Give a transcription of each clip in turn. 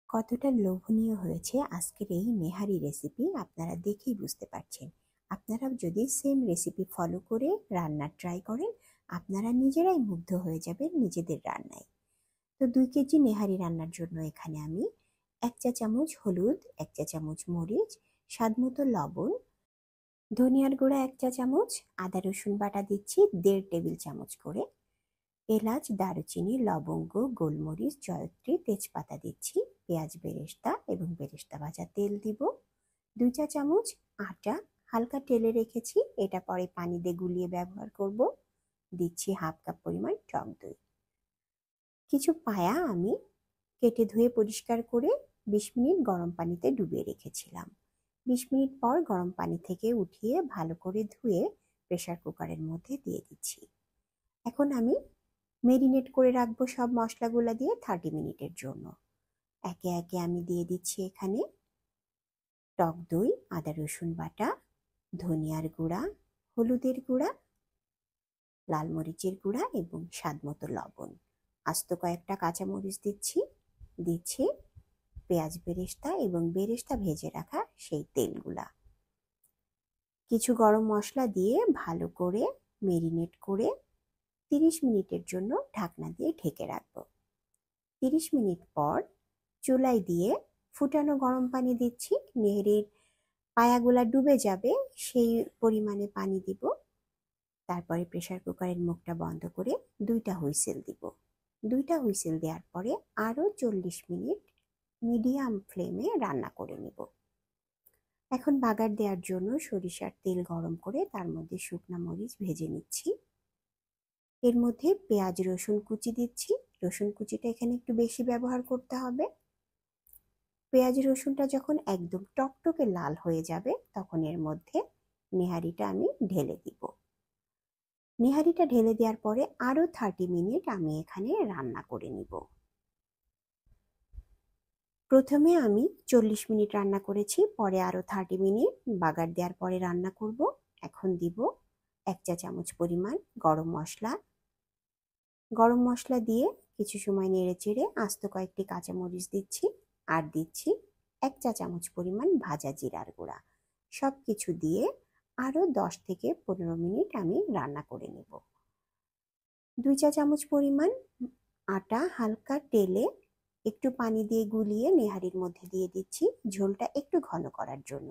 কতটা লোভনীয় হয়েছে আজকের এই নেহারি রেসিপি আপনারা দেখেই বুঝতে পারছেন। আপনারাও যদি সেম রেসিপি ফলো করে রান্না ট্রাই করেন, আপনারা নিজেরাই মুগ্ধ হয়ে যাবেন নিজেদের রান্নায়। তো 2 কেজি নেহারি রান্নার জন্য এখানে আমি 1 চা চামচ হলুদ, 1 চা চামচ মরিচ, স্বাদমতো লবণ, ধনিয়ার গুঁড়া 1 চা চামচ, আদা রসুন বাটা দিচ্ছি 1.5 টেবিল চামচ করে, এলাচ, দারুচিনি, লবঙ্গ, গোলমরিচ, জয়ত্রী, তেজপাতা দিচ্ছি, পেঁয়াজ বেরেস্তা এবং বেরেস্তা ভাজা তেল দিব, 2 চা চামচ আটা হালকা টেলে রেখেছি, এটা পরে পানি দিয়ে গুলিয়ে ব্যবহার করব, দিচ্ছি 1/2 কাপ পরিমাণ টক দই। কিছু পায়া আমি কেটে ধুয়ে পরিষ্কার করে 20 মিনিট গরম পানিতে ডুবিয়ে রেখেছিলাম। 20 মিনিট পর গরম পানি থেকে উঠিয়ে ভালো করে ধুয়ে প্রেসার কুকারের মধ্যে দিয়ে দিচ্ছি। এখন আমি মেরিনেট করে রাখবো সব মশলাগুলো দিয়ে 30 মিনিটের জন্য। একে একে আমি দিয়ে দিচ্ছি এখানে টক দই, আদা রসুন বাটা, ধনিয়ার গুঁড়া, হলুদের গুঁড়া, লাল মরিচের গুঁড়া এবং স্বাদমতো লবণ। আস্ত কয়েকটা কাঁচামরিচ দিচ্ছি পেঁয়াজ বেরেস্তা এবং বেরেস্তা ভেজে রাখা সেই তেলগুলা। কিছু গরম মশলা দিয়ে ভালো করে মেরিনেট করে 30 মিনিটের জন্য ঢাকনা দিয়ে ঢেকে রাখবো। 30 মিনিট পর চুলায় দিয়ে ফুটানো গরম পানি দিচ্ছি, নেহারির পায়াগুলা ডুবে যাবে সেই পরিমাণে পানি দিব। তারপরে প্রেসার কুকারের মুখটা বন্ধ করে 2টা হুইসেল দিব। 2টা হুইসেল দেওয়ার পরে আরও 40 মিনিট মিডিয়াম ফ্লেমে রান্না করে নেব। এখন বাগার দেওয়ার জন্য সরিষার তেল গরম করে তার মধ্যে শুকনা মরিচ ভেজে নিচ্ছি। এর মধ্যে পেঁয়াজ রসুন কুচি দিচ্ছি। রসুন কুচিটা এখানে একটু বেশি ব্যবহার করতে হবে। পেঁয়াজ রসুনটা যখন একদম টকটকে লাল হয়ে যাবে তখন এর মধ্যে নেহারিটা আমি ঢেলে দিব। নেহারিটা ঢেলে দেওয়ার পরে আরও 30 মিনিট আমি এখানে রান্না করে নিব। প্রথমে আমি 40 মিনিট রান্না করেছি, পরে আরও 30 মিনিট বাগার দেওয়ার পরে রান্না করব। এখন দিব 1 চা চামচ পরিমাণ গরম মশলা দিয়ে কিছু সময় নেড়ে চেড়ে আস্ত কয়েকটি কাঁচামরিচ দিচ্ছি, আর দিচ্ছি 1 চা চামচ পরিমাণ ভাজা জিরার গুঁড়া। সব কিছু দিয়ে আরও 10 থেকে 15 মিনিট আমি রান্না করে নেব। 2 চা চামচ পরিমাণ আটা হালকা টেলে একটু পানি দিয়ে গুলিয়ে নেহারির মধ্যে দিয়ে দিচ্ছি ঝোলটা একটু ঘন করার জন্য।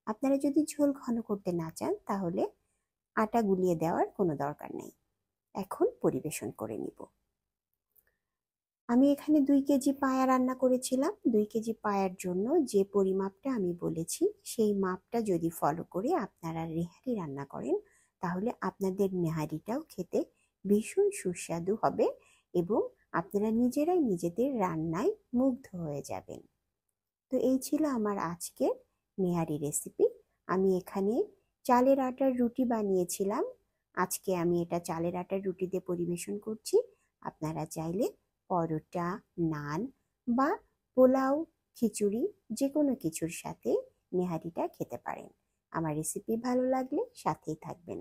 আপনারা যদি ঝোল ঘন করতে না চান তাহলে আটা গুলিয়ে দেওয়ার কোনো দরকার নেই। এখন পরিবেশন করে নিব। আমি এখানে 2 কেজি পায়া রান্না করেছিলাম। 2 কেজি পায়ার জন্য যে পরিমাপটা আমি বলেছি সেই মাপটা যদি ফলো করে আপনারা নেহারি রান্না করেন তাহলে আপনাদের নেহারিটাও খেতে ভীষণ সুস্বাদু হবে এবং আপনারা নিজেরাই নিজেদের রান্নায় মুগ্ধ হয়ে যাবেন। তো এই ছিল আমার আজকের নেহারি রেসিপি। আমি এখানে চালের আটার রুটি বানিয়েছিলাম। আজকে আমি এটা চালের আটার রুটি দিয়ে পরিবেশন করছি। আপনারা চাইলে পরোটা, নান বা পোলাও, খিচুড়ি যে কোনো কিছুর সাথে নেহারিটা খেতে পারেন। আমার রেসিপি ভালো লাগলে সাথেই থাকবেন।